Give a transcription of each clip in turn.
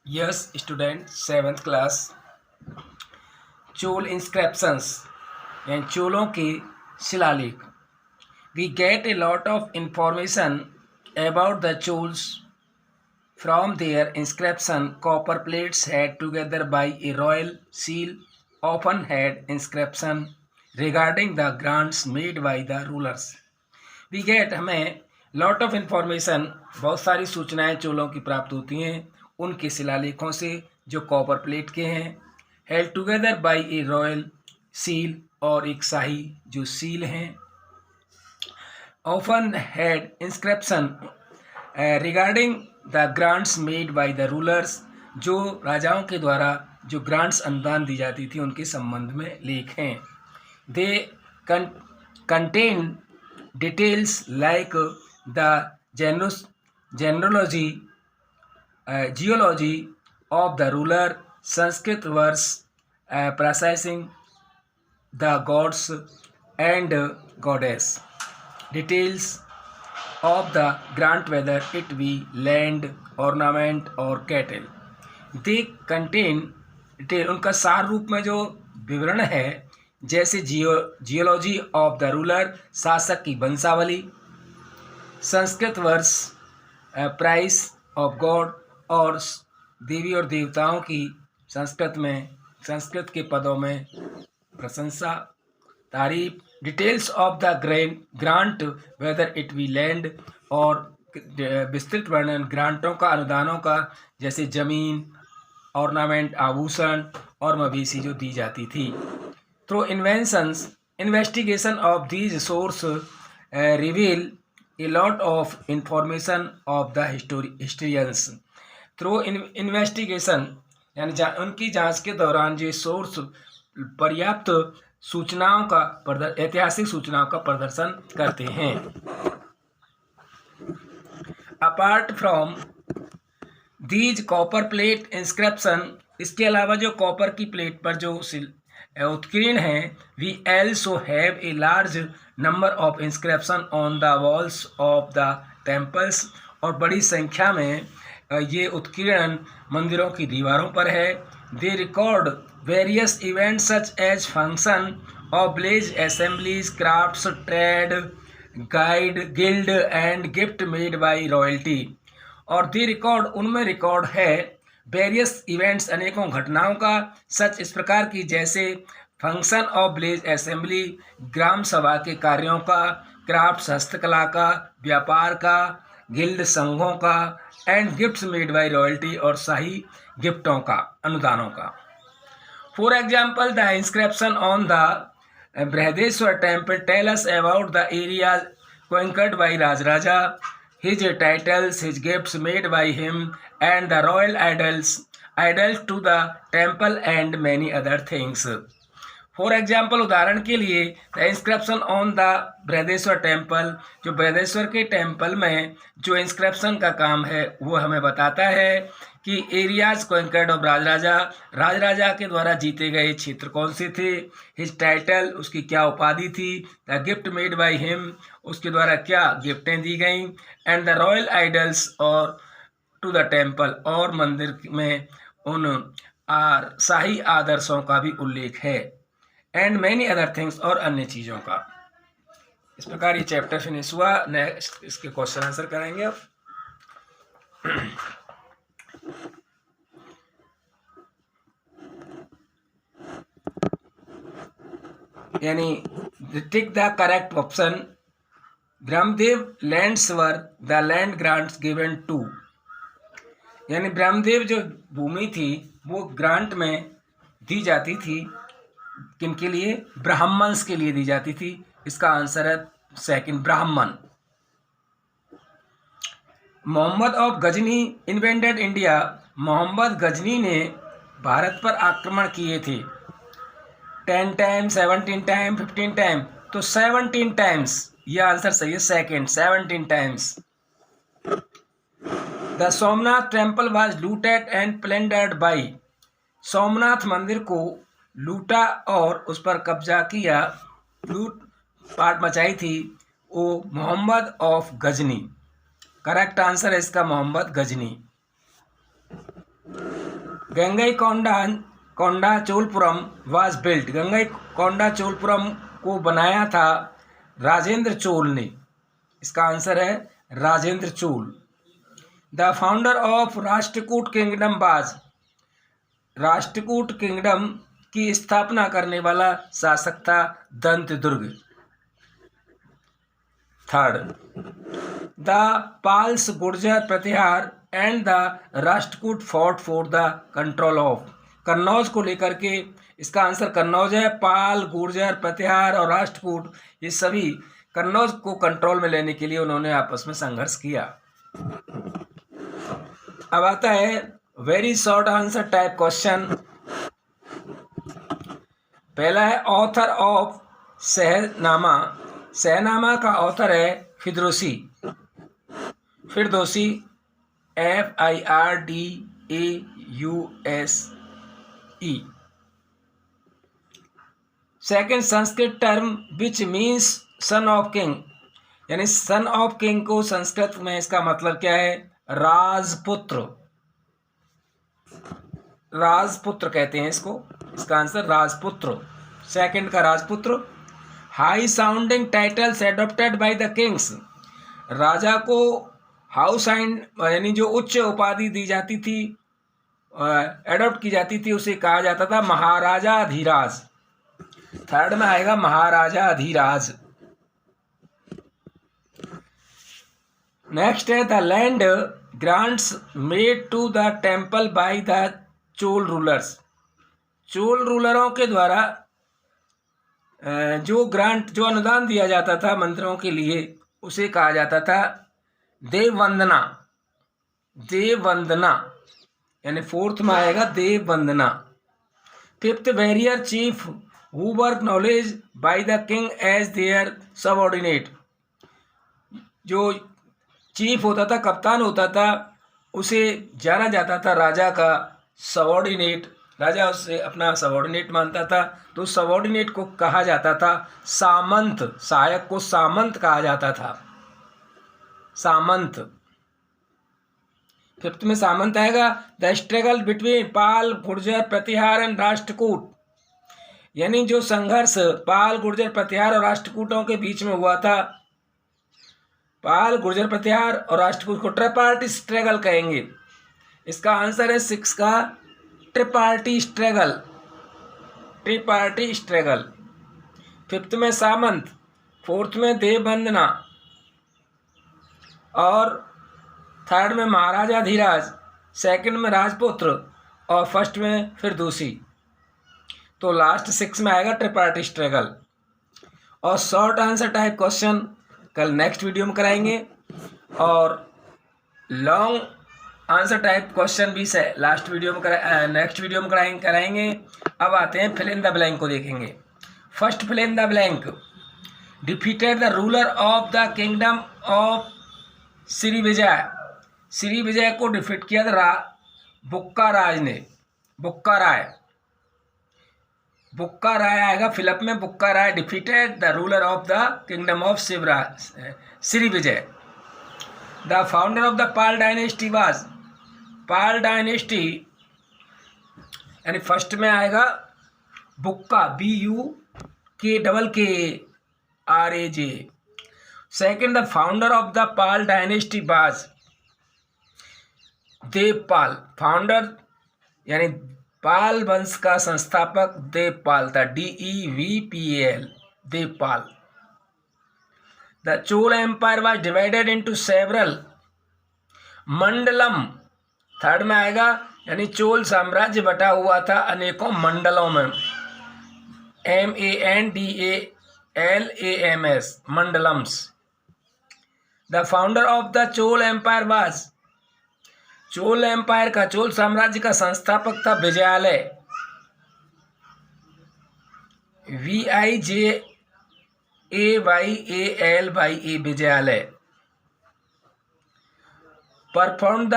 Yes, student, seventh class. Chola inscriptions यानी चोलों के शिलालेख. We get a lot of information about the Chols from their inscription. Copper plates had together by a royal seal often had inscription regarding the grants made by the rulers. We get हमें lot of information बहुत सारी सूचनाएं चोलों की प्राप्त होती हैं उनके शिलालेखों से जो कॉपर प्लेट के हैं, held together by A royal seal और एक शाही जो सील हैं, often had inscription regarding the grants made by the rulers, जो राजाओं के द्वारा जो ग्रांट्स अनुदान दी जाती थी उनके संबंध में लेख हैं. They contain details like the genealogy, geology of the ruler, Sanskrit verse, precising the gods and goddess, details of the grant whether it be land, ornament or cattle. They contain detail, उनका सार रूप में जो विवरण है, जैसे geology of the ruler, शासक की वंशावली, संस्कृत वर्ष, प्राइस ऑफ गॉड और देवी और देवताओं की संस्कृत के पदों में प्रशंसा, तारीफ, details of the grant whether it be land और विस्तृत वर्णन ग्रांटों का, अनुदानों का, जैसे जमीन, ऑर्नामेंट, आभूषण और मवेशी जो दी जाती थी. Through investigation of these sources reveal a lot of information of the historians. Through investigation यानी उनकी जांच के दौरान जो सोर्स पर्याप्त सूचनाओं का ऐतिहासिक सूचनाओं का प्रदर्शन करते हैं. Apart from these copper plate inscription, इसके अलावा जो कॉपर की प्लेट पर जो उत्कीर्ण हैं, we also have a large number of inscription on the walls of the temples, और बड़ी संख्या में ये उत्कीर्ण मंदिरों की दीवारों पर है. They record various events such as function of village assemblies, crafts, trade, guild and gift made by royalty. और दे रिकॉर्ड, उनमें रिकॉर्ड है वेरियस इवेंट्स, अनेकों घटनाओं का, सच इस प्रकार की जैसे फंक्शन ऑफ विलेज असेंबली, ग्राम सभा के कार्यों का, क्राफ्ट्स हस्तकला का, व्यापार का, गिल्ड संघों का, and gifts made by royalty और शाही गिफ्टों का, अनुदानों का. For example the inscription on the Brihadeshwara temple tell us about the area conquered by Rajaraja, his titles, his gifts made by him, and the royal idols to the temple and many other things. For example, उदाहरण के लिए, the inscription on the Brihadeshwara temple, जो बृहदेश्वर के temple में जो inscription का काम है वो हमें बताता है कि एरियाज कॉन्कर्ड ऑफ राजराजा के द्वारा जीते गए क्षेत्र कौन से थे, हिज टाइटल, उसकी क्या उपाधि थी, the gift made by him, उसके द्वारा क्या गिफ्टें दी गईं, एंड द रॉयल आइडल्स और टू द टेम्पल, और मंदिर में उन शाही आदर्शों का भी उल्लेख है, एंड मैनी अदर थिंग्स, और अन्य चीज़ों का. इस प्रकार ये चैप्टर फिनिश हुआ. नेक्स्ट इसके क्वेश्चन आंसर करेंगे अब. यानी tick the correct option. Brahmadeva lands were the land grants given to, यानी ब्रह्मदेव जो भूमि थी वो ग्रांट में दी जाती थी, किनके लिए, ब्राह्मण्स के लिए दी जाती थी. इसका आंसर है second, Brahmana. Mohammad of Ghazni invented India, Mohammad Ghazni ने भारत पर आक्रमण किए थे. 10 टाइम, 17 टाइम, 15 टाइम, तो 17 टाइम्स यह आंसर सही है, second, 17 times. The Somnath temple was looted and plundered by, Somnath मंदिर को लूटा और उस पर कब्जा किया, लूट पाट मचाई थी वो Mohammad of Ghazni. Correct answer है इसका मोहम्मद गजनी. Gangaikonda Cholapuram was built. गंगईकोंडा चोलपुरम को बनाया था राजेंद्र चोल ने। इसका आंसर है Rajendra Chola. The founder of Rashtrakuta kingdom was. Rashtrakuta kingdom की स्थापना करने वाला शासक था Dantidurga. Third, the Palas, Gurjara, Pratihara and the Rashtrakuta fought for the control of. Kannauj को लेकर के, इसका आंसर कन्नौज है। पाल, गुर्जर, प्रतिहार और राष्ट्रकूट ये सभी कन्नौज को कंट्रोल में लेने के लिए उन्होंने आपस में संघर्ष किया। अब आता है very short answer type question. पहला है ऑथर ऑफ शहनामा। शहनामा का ऑथर है Firdausi. Firdausi, FIRDAUSE। Second, Sanskrit term which means son of king, यानी सन ऑफ किंग को संस्कृत में इसका मतलब क्या है? राजपुत्र। राजपुत्र कहते हैं इसको। इसका आंसर राजपुत्र। सेकंड का राजपुत्र। High sounding titles adopted by the kings. राजा को हाउस यानी जो उच्च उपाधि दी जाती थी, एडॉप्ट की जाती थी, उसे कहा जाता था महाराजाधिराज। थर्ड में आएगा महाराजाधिराज। नेक्स्ट है the land grants made to the temple by the Chola rulers. Chola रूलरों के द्वारा जो ग्रांट, जो अनुदान दिया जाता था मंत्रियों के लिए, उसे कहा जाता था देववंदना। देववंदना, यानी फोर्थ में आएगा देववंदना। Fifth, warrior chief who were knowledge by the king as their subordinate. जो चीफ होता था, कप्तान होता था, उसे जाना जाता था राजा का सबऑर्डिनेट। राजा उसे अपना सबऑर्डिनेट मानता था, तो सबऑर्डिनेट को कहा जाता था सामंत। सहायक को सामंत कहा जाता था, सामंत। फिफ्थ में सामंत आएगा। The struggle between Pala, Gurjara, Pratihara and Rashtrakuta, यानी जो संघर्ष पाल, गुर्जर, प्रतिहार और राष्ट्रकूटों के बीच में हुआ था, पाल, गुर्जर, प्रतिहार और राष्ट्रकूट को ट्रिपार्टी स्ट्रगल कहेंगे। इसका आंसर है 6 का ट्रिपार्टी स्ट्रगल। ट्रिपार्टी स्ट्रगल। फिफ्थ में सामंत, फोर्थ में देववंदना और थर्ड में महाराजाधिराज, सेकंड में राजपुत्र और फर्स्ट में फिरदौसी। तो लास्ट 6 में आएगा ट्रिपार्टी स्ट्रगल। और शॉर्ट आंसर टाइप क्वेश्चन कल नेक्स्ट वीडियो में कराएंगे, और लॉन्ग आंसर टाइप क्वेश्चन भी से नेक्स्ट वीडियो में कराएंगे। अब आते हैं फिल इन द ब्लैंक को देखेंगे। First, fill in the blank. Defeated the ruler of the kingdom of Srivijaya. Srivijaya को डिफीट किया था बुक्का राज ने। बुक्का राय। बुक्का राय आएगा फिलअप में। Bukka Raya defeated the ruler of the kingdom of Srivijaya. The founder of the Pala dynasty was. Pala dynasty, यानी first में आएगा Bukka, BUKKRAJ। Second, the founder of the Pala dynasty was Devapala. Founder यानी पाल वंश का संस्थापक देवपाल था, DEVPAL, Devapala. The Chola empire was divided into several mandalam. Third में आएगा, यानी चोल साम्राज्य बटा हुआ था अनेकों मंडलों में, MANDALAMS, mandalams. The founder of the Chola empire was. Chola empire का, चोल साम्राज्य का संस्थापक था Vijayalaya, VIJAYALYA, Vijayalaya. Perform the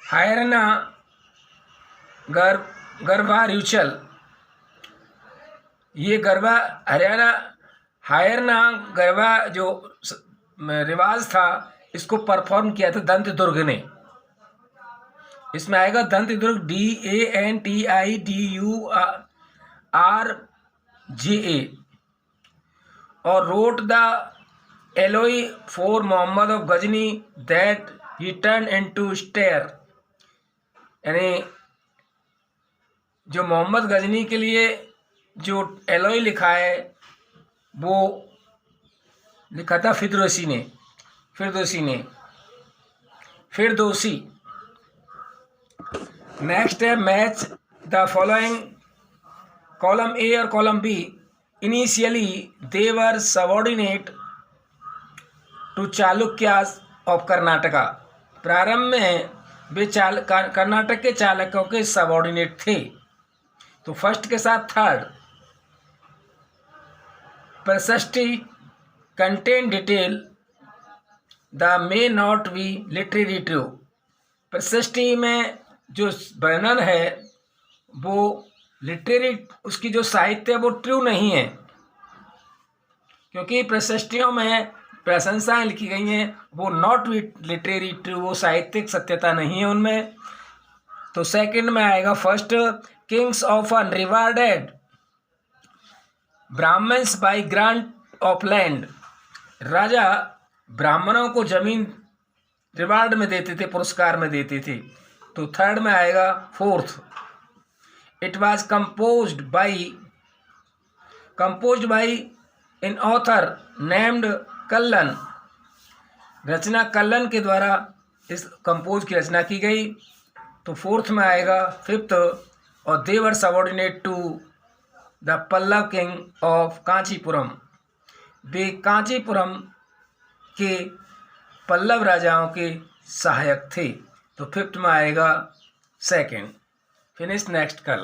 Hiranya garbha ritual. ये गरबा हायरना गरबा जो रिवाज था, इसको परफॉर्म किया था दंतदुर्ग ने। इसमें आएगा दंत दुर्ग DANTIDURGA और रोट द एलोई for Mohammad of Ghazni that he turn into stair, यानी जो मोहम्मद गजनी के लिए जो एलोई लिखा है वो लिखा था फिरदौसी ने। नेक्स्ट है match the following column A और column B. Initially they were subordinate to Chalukyas of Karnataka, प्रारंभ में वे कर्नाटक के चालकों के सबऑर्डिनेट थे। तो फर्स्ट के साथ थर्ड, प्रशस्ति contain detail the may not be literary true, प्रशस्ति में जो वर्णन है वो लिटरेरी, उसकी जो साहित्य है वो ट्रू नहीं है, क्योंकि प्रशस्तियों में प्रशंसाएं लिखी गई हैं वो नॉट लिटरेरी ट्रू, वो साहित्यिक सत्यता नहीं है उनमें। तो सेकंड में आएगा first, kings of unrewarded Brahmins by grant of land, राजा ब्राह्मणों को जमीन रिवार्ड में देते थे, पुरस्कार में देते थे। तो थर्ड में आएगा fourth, it was composed by an author named Kallan, रचना कल्लन के द्वारा इस कंपोज की रचना की गई। तो फोर्थ में आएगा फिफ्थ, और they were subordinate to the Pallava king of Kanchipuram, वे कांचीपुरम के पल्लव राजाओं के सहायक थे। तो फिफ्थ में आएगा सेकंड। फिनिश नेक्स्ट कल।